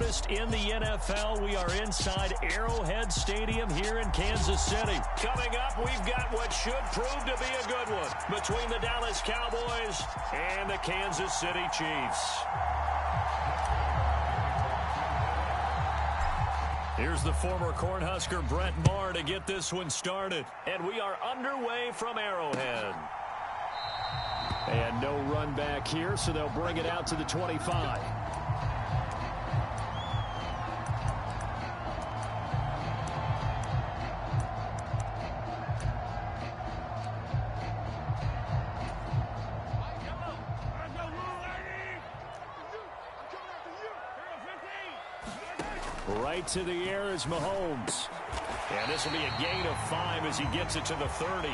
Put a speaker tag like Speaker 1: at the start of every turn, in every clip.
Speaker 1: latest in the NFL. We are inside Arrowhead Stadium here in Kansas City. Coming up, we've got what should prove to be a good one between the Dallas Cowboys and the Kansas City Chiefs. Here's the former Cornhusker Brett Maher to get this one started. And we are underway from Arrowhead. And no run back here, so they'll bring it out to the 25. Right to the air is Mahomes. And this will be a gain of 5 as he gets it to the 30.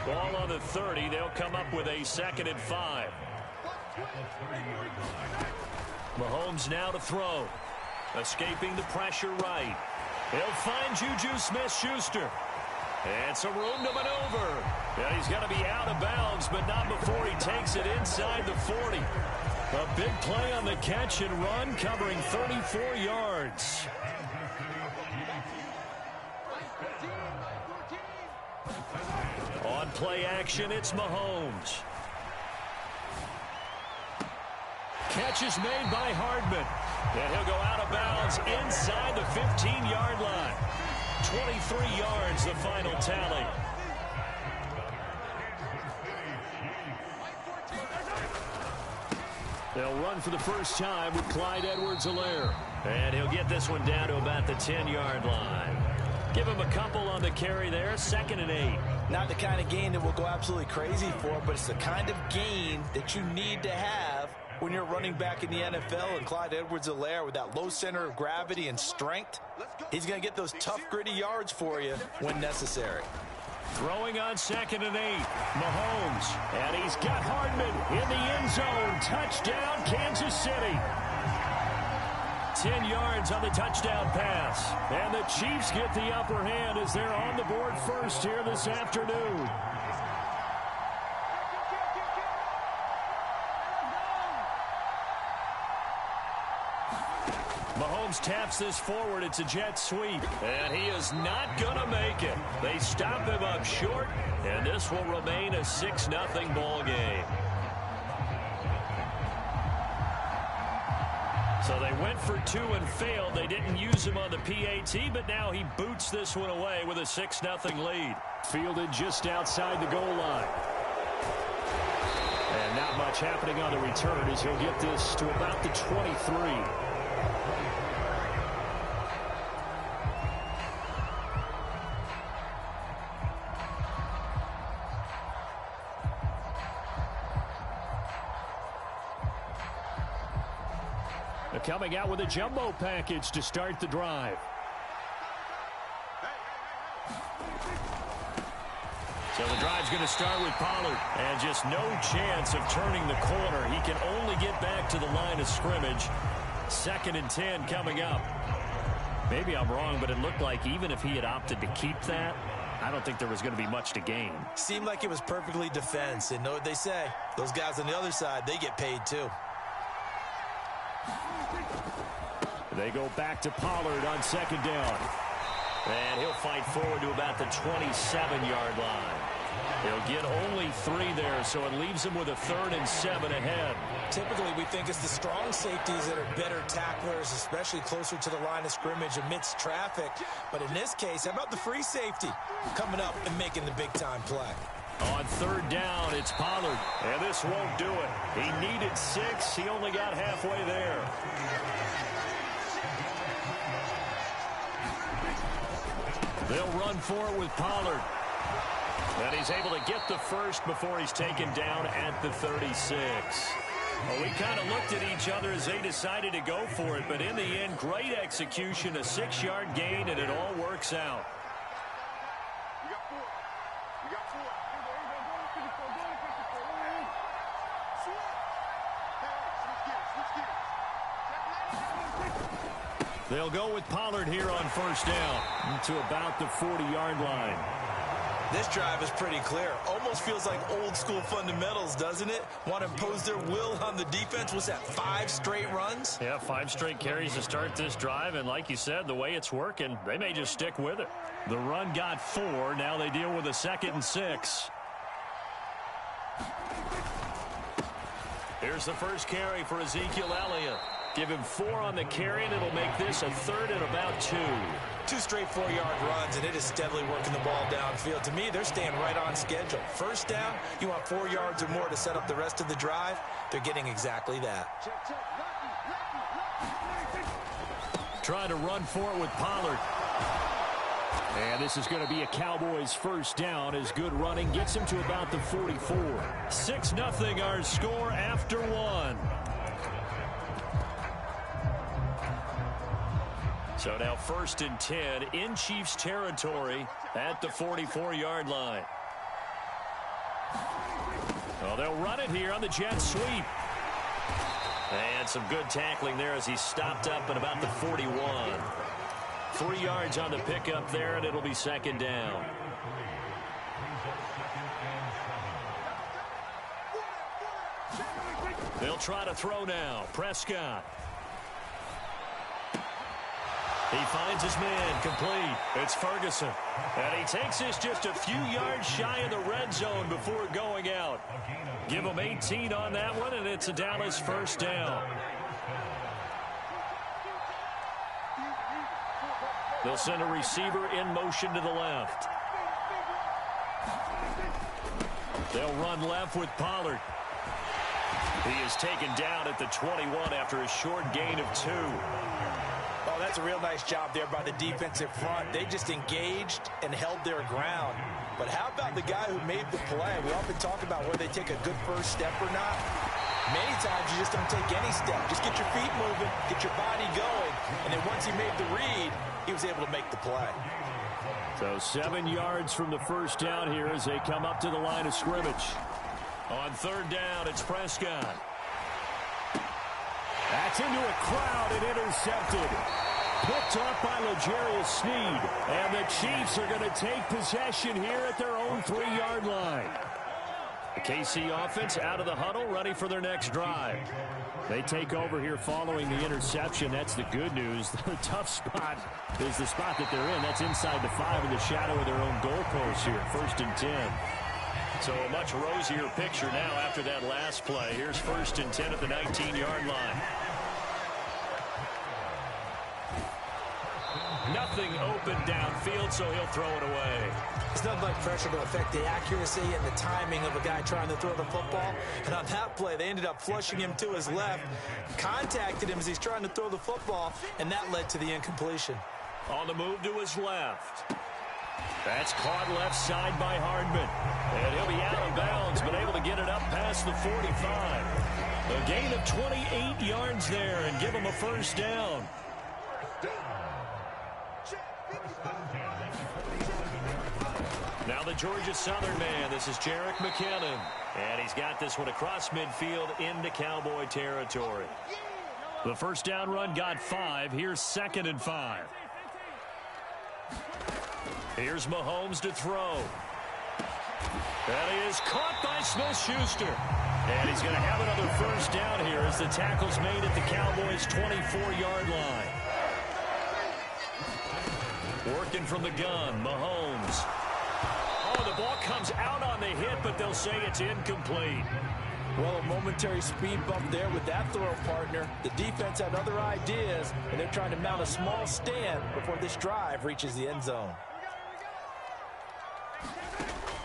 Speaker 1: Ball on the 30. They'll come up with a 2nd and 5. Mahomes now to throw. Escaping the pressure right. He'll find Juju Smith-Schuster. And some room to maneuver. Yeah, he's going to be out of bounds, but not before he takes it inside the 40. A big play on the catch and run, covering 34 yards. On play action, it's Mahomes. Catch is made by Hardman. And he'll go out of bounds inside the 15-yard line. 23 yards, the final tally. They'll run for the first time with Clyde Edwards-Helaire. And he'll get this one down to about the 10-yard line. Give him a couple on the carry there, 2nd and 8.
Speaker 2: Not the kind of game that we'll go absolutely crazy for, but it's the kind of game that you need to have when you're running back in the NFL. And Clyde Edwards-Helaire, with that low center of gravity and strength, he's going to get those tough, gritty yards for you when necessary.
Speaker 1: Throwing on 2nd and 8, Mahomes. And he's got Hardman in the end zone. Touchdown, Kansas City. 10 yards on the touchdown pass. And the Chiefs get the upper hand as they're on the board first here this afternoon. Mahomes taps this forward. It's a jet sweep. And he is not going to make it. They stop him up short, and this will remain a 6-0 ball game. So they went for 2 and failed. They didn't use him on the PAT, but now he boots this one away with a 6-0 lead. Fielded just outside the goal line. And not much happening on the return as he'll get this to about the 23. Coming out with a jumbo package to start the drive. So the drive's going to start with Pollard. And just no chance of turning the corner. He can only get back to the line of scrimmage. 2nd and 10 coming up. Maybe I'm wrong, but it looked like even if he had opted to keep that, I don't think there was going to be much to gain.
Speaker 2: Seemed like it was perfectly defense. And know what they say? Those guys on the other side, they get paid too.
Speaker 1: They go back to Pollard on 2nd down. And he'll fight forward to about the 27-yard line. He'll get only 3 there, so it leaves him with a 3rd and 7 ahead.
Speaker 2: Typically, we think it's the strong safeties that are better tacklers, especially closer to the line of scrimmage amidst traffic. But in this case, how about the free safety coming up and making the big-time play?
Speaker 1: On 3rd down, it's Pollard. And this won't do it. He needed 6. He only got halfway there. They'll run for it with Pollard. And he's able to get the first before he's taken down at the 36. Well, we kind of looked at each other as they decided to go for it. But in the end, great execution, a 6-yard gain, and it all works out. They'll go with Pollard here on 1st down to about the 40-yard line.
Speaker 2: This drive is pretty clear. Almost feels like old school fundamentals, doesn't it? Want to impose their will on the defense. Was that 5 straight runs?
Speaker 1: Yeah, 5 straight carries to start this drive. And like you said, the way it's working, they may just stick with it. The run got 4. Now they deal with a 2nd and 6. Here's the first carry for Ezekiel Elliott. Give him 4 on the carry, and it'll make this a 3rd and about 2.
Speaker 2: 2 straight 4-yard runs, and it is steadily working the ball downfield. To me, they're staying right on schedule. First down, you want 4 yards or more to set up the rest of the drive. They're getting exactly that.
Speaker 1: Trying to run for it with Pollard. And this is going to be a Cowboys first down as good running gets him to about the 44. 6-0 our score after 1. So now 1st and 10 in Chiefs territory at the 44-yard line. Well, they'll run it here on the jet sweep. And some good tackling there as he stopped up at about the 41. 3 yards on the pickup there, and it'll be 2nd down. They'll try to throw now. Prescott. He finds his man complete. It's Ferguson. And he takes this just a few yards shy of the red zone before going out. Give him 18 on that one, and it's a Dallas first down. They'll send a receiver in motion to the left. They'll run left with Pollard. He is taken down at the 21 after a short gain of 2.
Speaker 2: Oh, that's a real nice job there by the defensive front. They just engaged and held their ground. But how about the guy who made the play? We often talk about whether they take a good first step or not. Many times you just don't take any step. Just get your feet moving, get your body going. And then once he made the read, he was able to make the play.
Speaker 1: So 7 yards from the first down here as they come up to the line of scrimmage. On 3rd down, it's Prescott. That's into a crowd and intercepted. Picked up by L'Jarius Sneed. And the Chiefs are going to take possession here at their own 3-yard line. The KC offense out of the huddle, ready for their next drive. They take over here following the interception. That's the good news. The tough spot is the spot that they're in. That's inside the 5 in the shadow of their own goalpost here. 1st and 10. So a much rosier picture now after that last play. Here's 1st and 10 at the 19-yard line. Nothing open downfield, so he'll throw it away.
Speaker 2: It's nothing like pressure to affect the accuracy and the timing of a guy trying to throw the football. And on that play, they ended up flushing him to his left, contacted him as he's trying to throw the football, and that led to the incompletion. On the move to his left. That's caught left side by Hardman. And he'll be out of bounds, but able to get it up past the 45. A gain of 28 yards there and give him a first down. Now the Georgia Southern man. This is Jerick McKinnon. And he's got this one across midfield into Cowboy territory. The first down run got 5. Here's 2nd and 5. Here's Mahomes to throw. And he is caught by Smith-Schuster. And he's going to have another first down here as the tackle's made at the Cowboys' 24-yard line. Working from the gun, Mahomes. Oh, the ball comes out on the hit, but they'll say it's incomplete. Well, a momentary speed bump there with that throw partner. The defense had other ideas, and they're trying to mount a small stand before this drive reaches the end zone.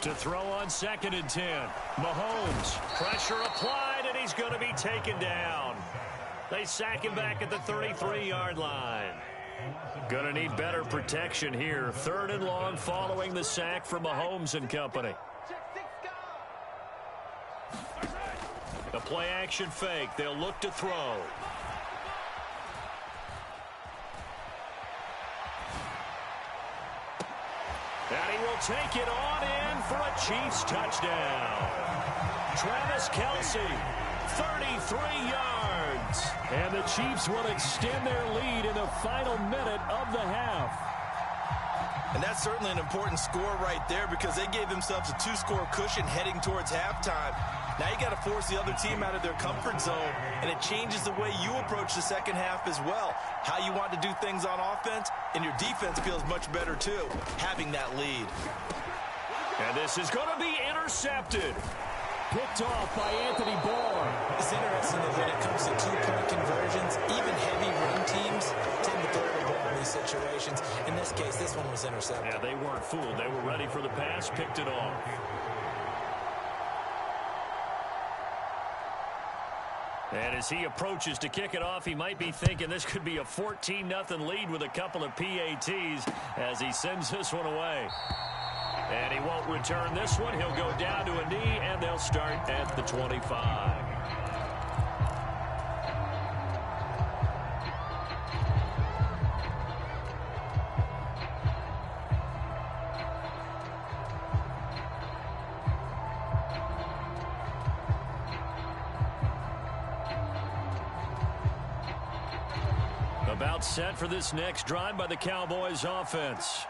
Speaker 2: To throw on 2nd and 10. Mahomes, pressure applied, and he's going to be taken down. They sack him back at the 33-yard line. Going to need better protection here. 3rd and long following the sack from Mahomes and company. The play action fake. They'll look to throw. And he will take it on in for a Chiefs touchdown. Travis Kelce, 33 yards. And the Chiefs will extend their lead in the final minute of the half. And that's certainly an important score right there because they gave themselves a 2-score cushion heading towards halftime. Now you got to force the other team out of their comfort zone, and it changes the way you approach the second half as well. How you want to do things on offense, and your defense feels much better too, having that lead.
Speaker 1: And this is going to be intercepted.
Speaker 3: Picked off by Anthony Barr.
Speaker 2: It's interesting that when it comes to two-point conversions, even heavy run teams tend to throw the ball in these situations. In this case, this one was intercepted.
Speaker 1: Yeah, they weren't fooled. They were ready for the pass, picked it off. And as he approaches to kick it off, he might be thinking this could be a 14-0 lead with a couple of PATs as he sends this one away. And he won't return this one. He'll go down to a knee, and they'll start at the 25. About set for this next drive by the Cowboys offense.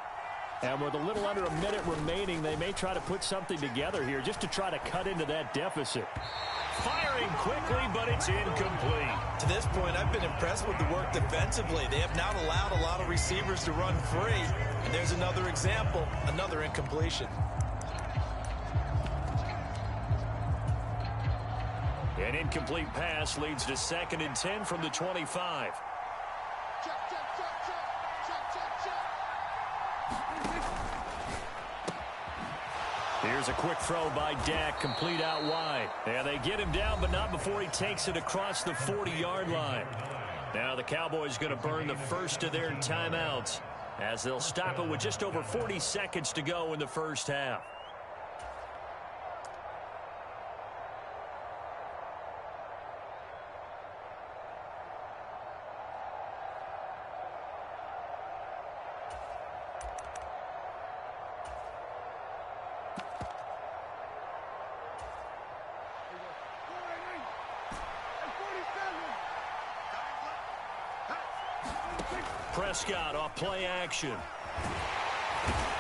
Speaker 3: And with a little under a minute remaining, they may try to put something together here just to try to cut into that deficit.
Speaker 1: Firing quickly, but it's incomplete.
Speaker 2: To this point, I've been impressed with the work defensively. They have not allowed a lot of receivers to run free. And there's another example, another incompletion.
Speaker 1: An incomplete pass leads to 2nd and 10 from the 25. Here's a quick throw by Dak, complete out wide. And they get him down, but not before he takes it across the 40-yard line. Now the Cowboys going to burn the first of their timeouts as they'll stop it with just over 40 seconds to go in the first half. Prescott off play action.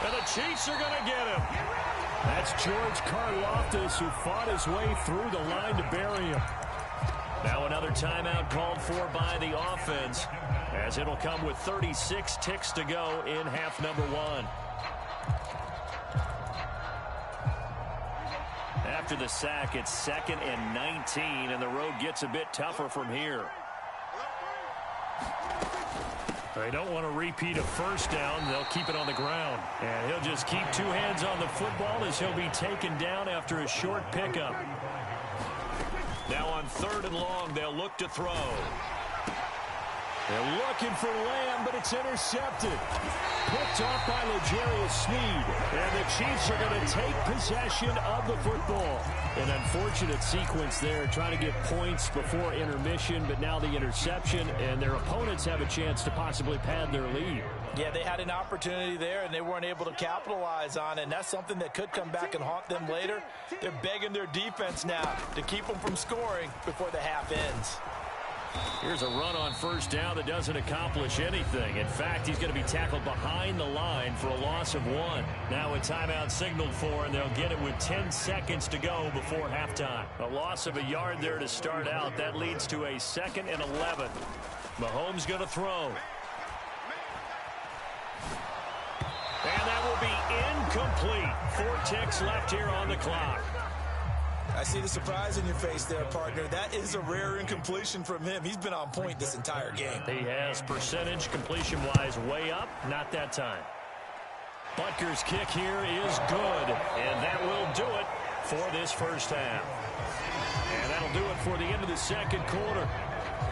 Speaker 1: And the Chiefs are going to get him.
Speaker 3: That's George Karlaftis, who fought his way through the line to bury him.
Speaker 1: Now another timeout called for by the offense, as it'll come with 36 ticks to go in half number 1. After the sack, it's 2nd and 19, and the road gets a bit tougher from here. They don't want to repeat a first down. They'll keep it on the ground. And he'll just keep 2 hands on the football as he'll be taken down after a short pickup. Now on 3rd and long, they'll look to throw.
Speaker 3: They're looking for Lamb, but it's intercepted. Picked off by L'Jarius Sneed.
Speaker 1: And the Chiefs are going to take possession of the football.
Speaker 3: An unfortunate sequence there, trying to get points before intermission, but now the interception, and their opponents have a chance to possibly pad their lead.
Speaker 2: Yeah, they had an opportunity there, and they weren't able to capitalize on it, and that's something that could come back and haunt them later. They're begging their defense now to keep them from scoring before the half ends.
Speaker 1: Here's a run on first down that doesn't accomplish anything. In fact, he's going to be tackled behind the line for a loss of 1. Now a timeout signaled for, and they'll get it with 10 seconds to go before halftime. A loss of a yard there to start out. That leads to a 2nd and 11. Mahomes going to throw. And that will be incomplete. 4 ticks left here on the clock.
Speaker 2: I see the surprise in your face there, partner. That is a rare incompletion from him. He's been on point this entire game.
Speaker 1: He has percentage completion-wise way up. Not that time. Butker's kick here is good, and that will do it for this first half. And that'll do it for the end of the second quarter.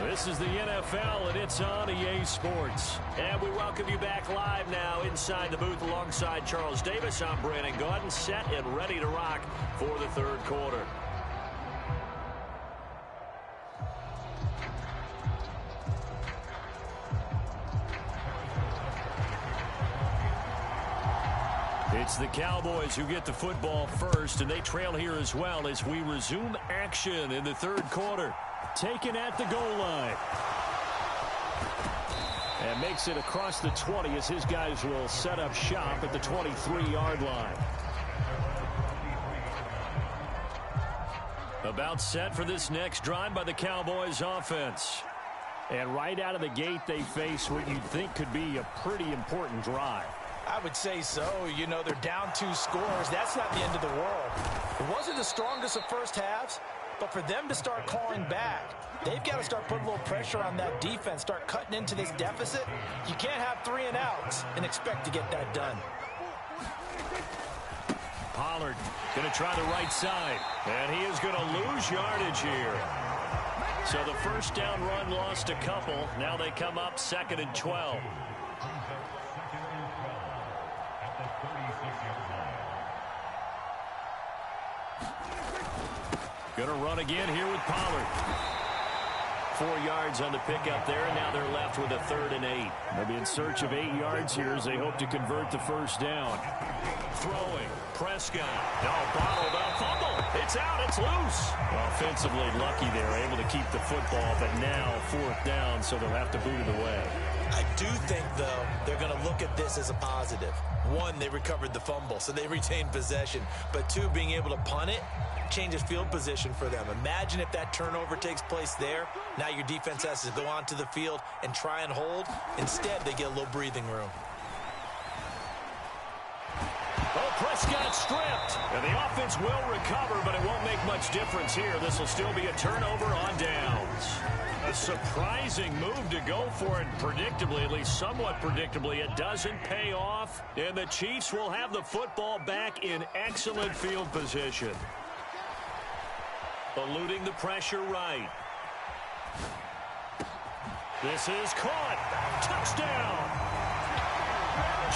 Speaker 1: This is the NFL, and it's on EA Sports. And we welcome you back live now inside the booth alongside Charles Davis. I'm Brandon Gaudin, set and ready to rock for the third quarter. It's the Cowboys who get the football first, and they trail here as well as we resume action in the third quarter.
Speaker 3: Taken at the goal line. And makes it across the 20 as his guys will set up shop at the 23-yard line. About set for this next drive by the Cowboys offense. And right out of the gate, they face what you'd think could be a pretty important drive.
Speaker 2: I would say so. You know, they're down 2 scores. That's not the end of the world. It wasn't the strongest of first halves, but for them to start clawing back, they've got to start putting a little pressure on that defense, start cutting into this deficit. You can't have 3 and outs and expect to get that done.
Speaker 1: Pollard going to try the right side, and he is going to lose yardage here. So the first down run lost a couple. Now they come up 2nd and 12. Going to run again here with Pollard. 4 yards on the pickup there, and now they're left with a 3rd and 8. They'll be in search of 8 yards here as they hope to convert the first down. Throwing. Prescott. No, bottled up. Fumble. It's out. It's loose. Offensively lucky they're able to keep the football, but now 4th down, so they'll have to boot it away.
Speaker 2: I do think, though, they're going to look at this as a positive. 1, they recovered the fumble, so they retained possession. But 2, being able to punt it changes field position for them. Imagine if that turnover takes place there. Now your defense has to go onto the field and try and hold. Instead, they get a little breathing room.
Speaker 1: Oh, Prescott stripped. And the offense will recover, but it won't make much difference here. This will still be a turnover on downs. A surprising move to go for it, predictably, at least somewhat predictably. It doesn't pay off, and the Chiefs will have the football back in excellent field position. Eluding the pressure right. This is caught. Touchdown.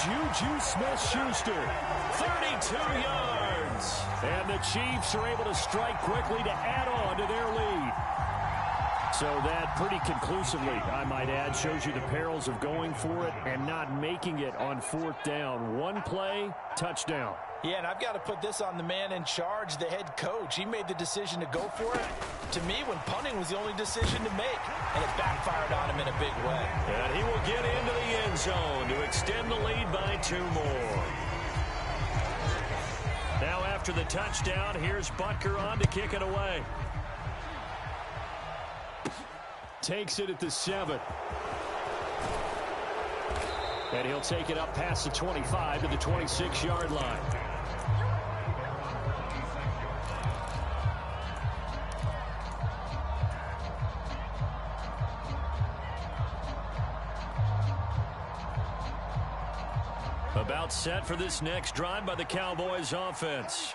Speaker 1: Juju Smith-Schuster, 32 yards. And the Chiefs are able to strike quickly to add on to their lead. So that pretty conclusively, I might add, shows you the perils of going for it and not making it on 4th down. 1 play, touchdown.
Speaker 2: Yeah, and I've got to put this on the man in charge, the head coach. He made the decision to go for it. To me, when punting was the only decision to make, and it backfired on him in a big way.
Speaker 1: And he will get into the end zone to extend the lead by 2 more. Now after the touchdown, here's Butker on to kick it away.
Speaker 3: Takes it at the 7. And he'll take it up past the 25 to the 26-yard line.
Speaker 1: About set for this next drive by the Cowboys offense.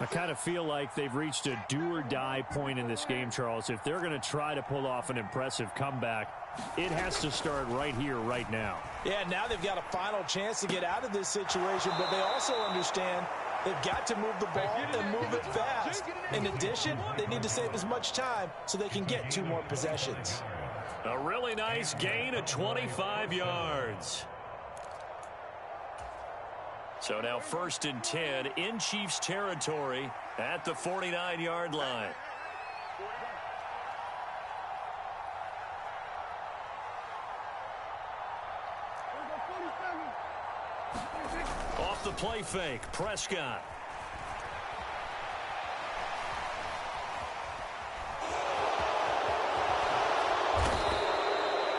Speaker 3: I kind of feel like they've reached a do-or-die point in this game, Charles. If they're going to try to pull off an impressive comeback, it has to start right here, right now.
Speaker 2: Yeah, now they've got a final chance to get out of this situation, but they also understand they've got to move the ball and move it fast. In addition, they need to save as much time so they can get 2 more possessions.
Speaker 1: A really nice gain of 25 yards. So now 1st and 10 in Chiefs territory at the 49-yard line. Off the play fake, Prescott.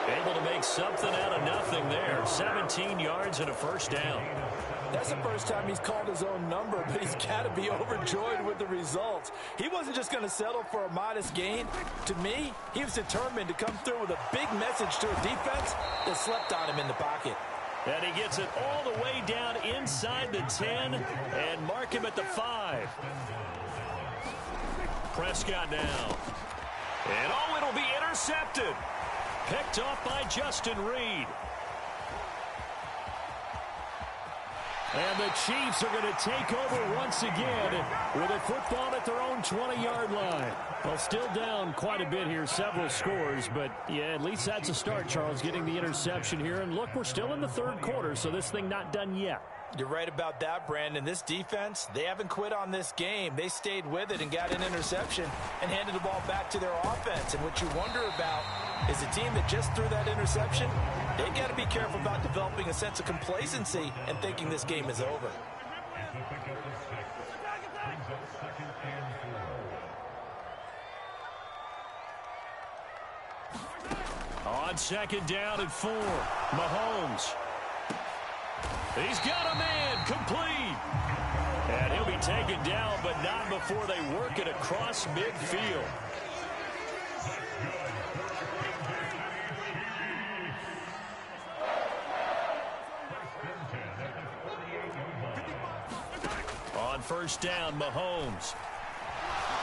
Speaker 1: Able to make something out of nothing there. 17 yards and a first down.
Speaker 2: That's the first time he's called his own number, but he's got to be overjoyed with the results. He wasn't just going to settle for a modest gain. To me, he was determined to come through with a big message to a defense that slept on him in the pocket.
Speaker 1: And he gets it all the way down inside the 10 and mark him at the 5. Prescott now. And oh, it'll be intercepted. Picked off by Justin Reed. And the Chiefs are going to take over once again with a football at their own 20-yard line. Well, still down quite a bit here, several scores, but yeah, at least that's a start, Charles, getting the interception here. And look, we're still in the 3rd quarter, so this thing not done yet.
Speaker 2: You're right about that, Brandon. This defense, they haven't quit on this game. They stayed with it and got an interception and handed the ball back to their offense. And what you wonder about is a team that just threw that interception, they got to be careful about developing a sense of complacency and thinking this game is over.
Speaker 1: On second down and 4, Mahomes. He's got a man complete. And he'll be taken down, but not before they work it across midfield. On first down, Mahomes.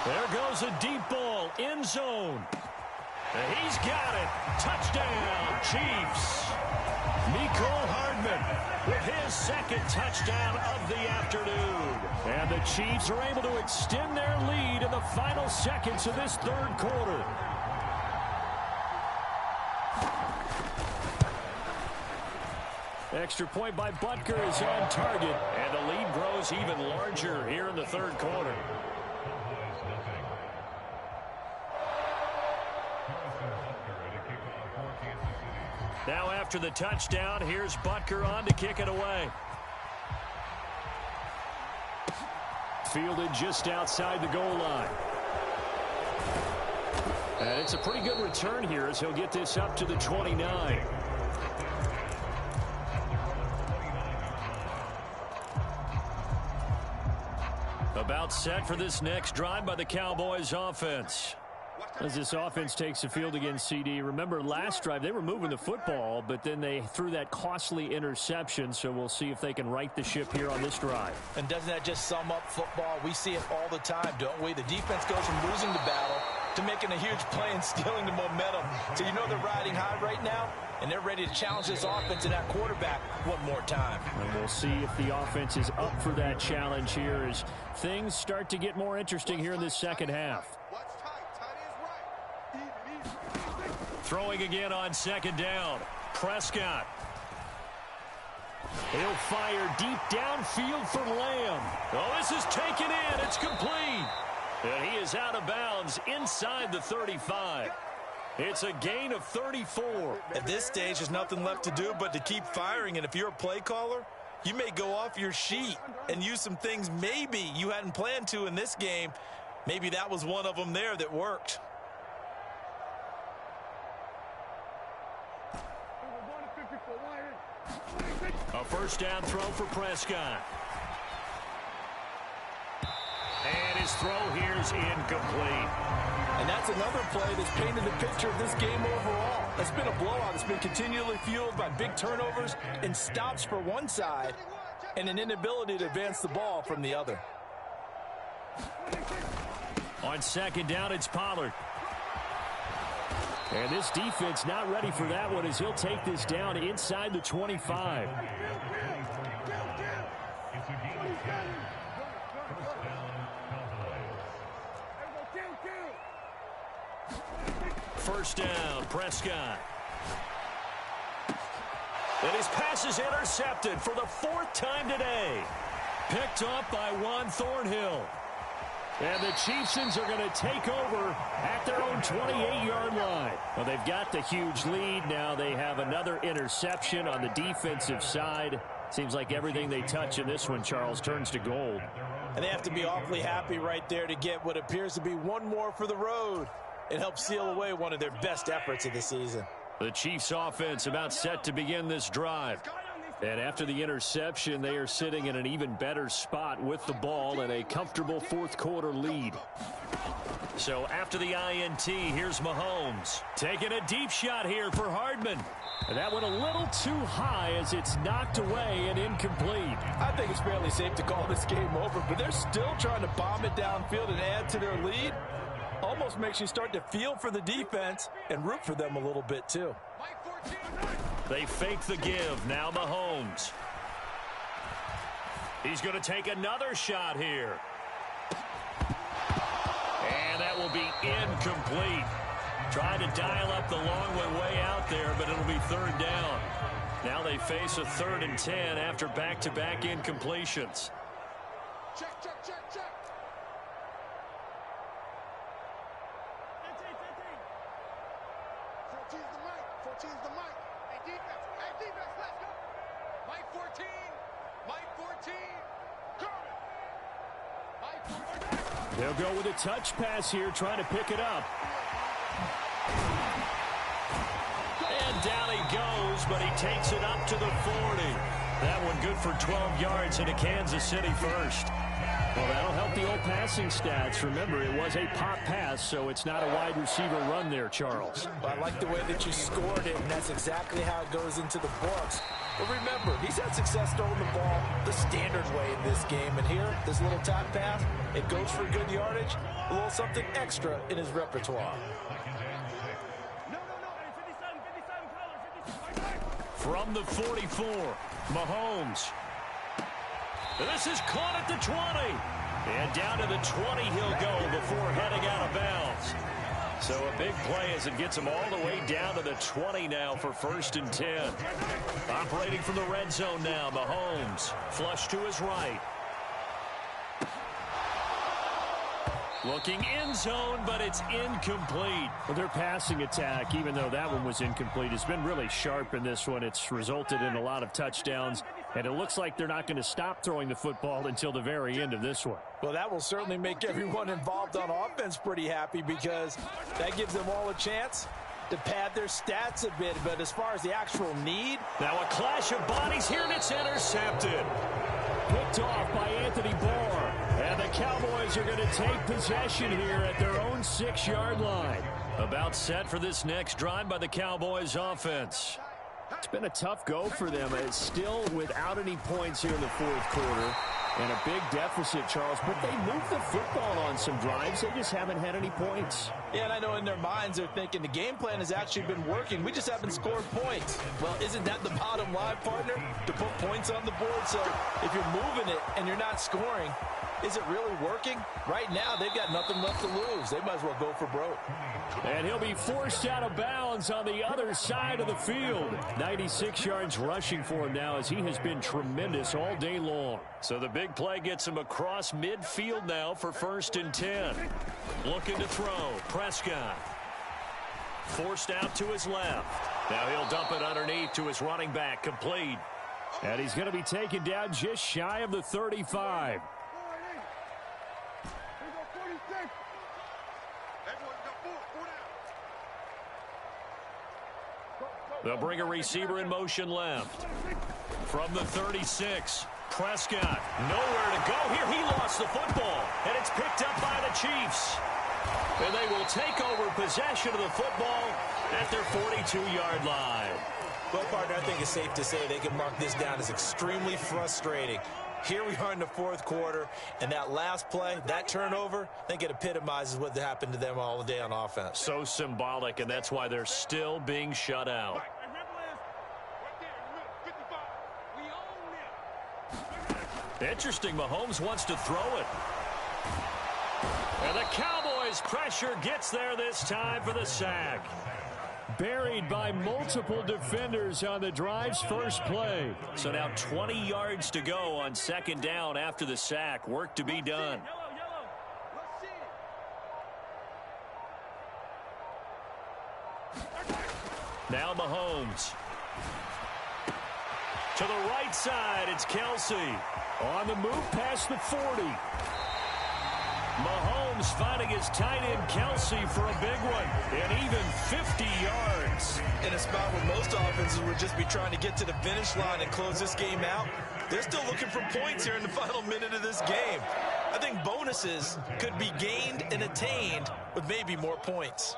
Speaker 1: There goes a deep ball, end zone. He's got it. Touchdown, Chiefs. Mecole Hardman with his second touchdown of the afternoon. And the Chiefs are able to extend their lead in the final seconds of this third quarter. Extra point by Butker is on target, and the lead grows even larger here in the third quarter. Now after the touchdown, here's Butker on to kick it away. Fielded just outside the goal line. And it's a pretty good return here as he'll get this up to the 29. About set for this next drive by the Cowboys offense. As this offense takes the field against CD, remember last drive they were moving the football, but then they threw that costly interception, so we'll see if they can right the ship here on this drive.
Speaker 2: And doesn't that just sum up football? We see it all the time, don't we? The defense goes from losing the battle to making a huge play and stealing the momentum. So you know they're riding high right now, and they're ready to challenge this offense and that quarterback one more time.
Speaker 3: And we'll see if the offense is up for that challenge here as things start to get more interesting here in this second half. Throwing again on second down. Prescott. He'll fire deep downfield for Lamb. Oh, this is taken in. It's complete. And he is out of bounds inside the 35. It's a gain of 34.
Speaker 2: At this stage, there's nothing left to do but to keep firing. And if you're a play caller, you may go off your sheet and use some things maybe you hadn't planned to in this game. Maybe that was one of them there that worked.
Speaker 1: A first down throw for Prescott. And his throw here is incomplete.
Speaker 2: And that's another play that's painted the picture of this game overall. It's been a blowout. It's been continually fueled by big turnovers and stops for one side and an inability to advance the ball from the other.
Speaker 1: On second down, it's Pollard.
Speaker 3: And this defense not ready for that one as he'll take this down inside the 25.
Speaker 1: First down, Prescott. And his pass is intercepted for the fourth time today. Picked up by Juan Thornhill. And the Chiefsons are going to take over at their own 28-yard line. Well, they've got the huge lead. Now they have another interception on the defensive side. Seems like everything they touch in this one, Charles, turns to gold.
Speaker 2: And they have to be awfully happy right there to get what appears to be one more for the road. It helps seal away one of their best efforts of the season.
Speaker 1: The Chiefs offense about set to begin this drive. And after the interception, they are sitting in an even better spot with the ball and a comfortable fourth quarter lead. So after the INT, here's Mahomes. Taking a deep shot here for Hardman. And that went a little too high as it's knocked away and incomplete.
Speaker 2: I think it's fairly safe to call this game over, but they're still trying to bomb it downfield and add to their lead. Almost makes you start to feel for the defense and root for them a little bit too.
Speaker 1: They fake the give. Now Mahomes. He's going to take another shot here. And that will be incomplete. Trying to dial up the long way out there, but it'll be third down. Now they face a 3rd and 10 after back-to-back incompletions.
Speaker 4: Check. 14's the mic. Hey, defense, let's go. Mike 14. Coming. Mike 14.
Speaker 3: They'll go with a touch pass here, trying to pick it up.
Speaker 1: And down he goes, but he takes it up to the 40. That one good for 12 yards into Kansas City first.
Speaker 3: Well, that'll help the old passing stats. Remember, it was a pop pass, so it's not a wide receiver run there, Charles.
Speaker 2: Well, I like the way that you scored it, and that's exactly how it goes into the books. But remember, he's had success throwing the ball the standard way in this game. And here, this little tap pass, it goes for good yardage, a little something extra in his repertoire.
Speaker 1: From the 44, Mahomes. This is caught at the 20. And down to the 20 he'll go before heading out of bounds. So a big play as it gets him all the way down to the 20 now for 1st and 10. Operating from the red zone now, Mahomes. Flush to his right. Looking end zone, but it's incomplete.
Speaker 3: Well, their passing attack, even though that one was incomplete, has been really sharp in this one. It's resulted in a lot of touchdowns, and it looks like they're not going to stop throwing the football until the very end of this one.
Speaker 2: Well, that will certainly make everyone involved on offense pretty happy, because that gives them all a chance to pad their stats a bit. But as far as the actual need...
Speaker 1: Now a clash of bodies here, and it's intercepted.
Speaker 3: Picked off by Anthony Barr. And the Cowboys are going to take possession here at their own 6-yard line.
Speaker 1: About set for this next drive by the Cowboys offense.
Speaker 3: It's been a tough go for them. It's still without any points here in the 4th quarter. And a big deficit, Charles. But they moved the football on some drives. They just haven't had any points.
Speaker 2: Yeah, and I know in their minds they're thinking the game plan has actually been working. We just haven't scored points. Well, isn't that the bottom line, partner? To put points on the board. So if you're moving it and you're not scoring, is it really working? Right now, they've got nothing left to lose. They might as well go for broke.
Speaker 3: And he'll be forced out of bounds on the other side of the field. 96 yards rushing for him now, as he has been tremendous all day long.
Speaker 1: So the big play gets him across midfield now for 1st and 10. Looking to throw. Prescott. Forced out to his left. Now he'll dump it underneath to his running back. Complete.
Speaker 3: And he's going to be taken down just shy of the 35.
Speaker 1: They'll bring a receiver in motion left. From the 36, Prescott. Nowhere to go here. He lost the football, and it's picked up by the Chiefs. And they will take over possession of the football at their 42-yard line.
Speaker 2: Well, partner, I think it's safe to say they can mark this down as extremely frustrating. Here we are in the 4th quarter, and that last play, that turnover, I think it epitomizes what happened to them all day on offense.
Speaker 1: So symbolic, and that's why they're still being shut out. Interesting, Mahomes wants to throw it. And the Cowboys' pressure gets there this time for the sack.
Speaker 3: Buried by multiple defenders on the drive's first play.
Speaker 1: So now 20 yards to go on 2nd down after the sack. Work to be done. Now Mahomes. To the right side, it's Kelsey.
Speaker 3: On the move past the 40.
Speaker 1: Mahomes finding his tight end Kelsey for a big one. And even 50 yards.
Speaker 2: In a spot where most offenses would just be trying to get to the finish line and close this game out, they're still looking for points here in the final minute of this game. I think bonuses could be gained and attained with maybe more points.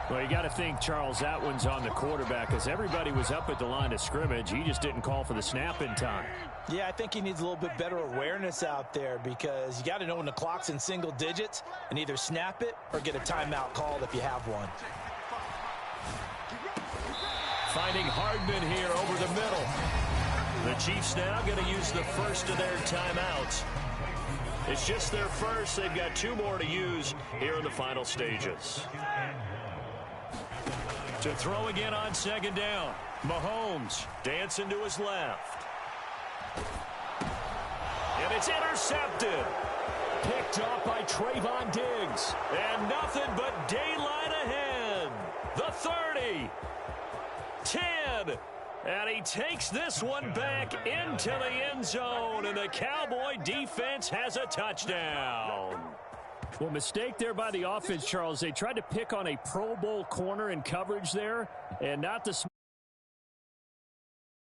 Speaker 3: Well, you got to think, Charles, that one's on the quarterback, because everybody was up at the line of scrimmage. He just didn't call for the snap in time.
Speaker 2: Yeah, I think he needs a little bit better awareness out there, because you got to know when the clock's in single digits and either snap it or get a timeout called if you have one.
Speaker 1: Finding Hardman here over the middle. The Chiefs now going to use the first of their timeouts. It's just their first. They've got 2 more to use here in the final stages. To throw again on second down. Mahomes dancing to his left. And it's intercepted.
Speaker 3: Picked up by Trayvon Diggs.
Speaker 1: And nothing but daylight ahead. The 30. 10. And he takes this one back into the end zone. And the Cowboy defense has a touchdown.
Speaker 3: Well, mistake there by the offense, Charles. They tried to pick on a Pro Bowl corner in coverage there, and not the